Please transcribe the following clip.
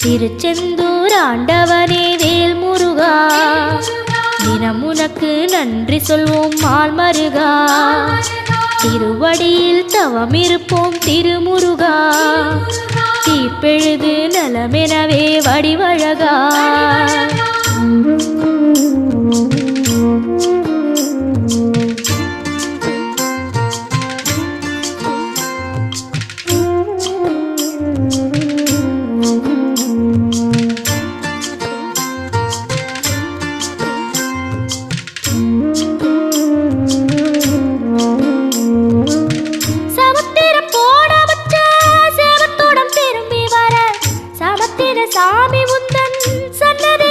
திருச்செந்தூர் ஆண்டவனே வேல் முருகா, தினம் உனக்கு நன்றி சொல்வோம் மால் மருகா. திருவடியில் தவம் இருப்போம் திருமுருகா, தீப்பெழுது நலமெனவே வடிவழகா. சாமி உந்தன் சன்னதி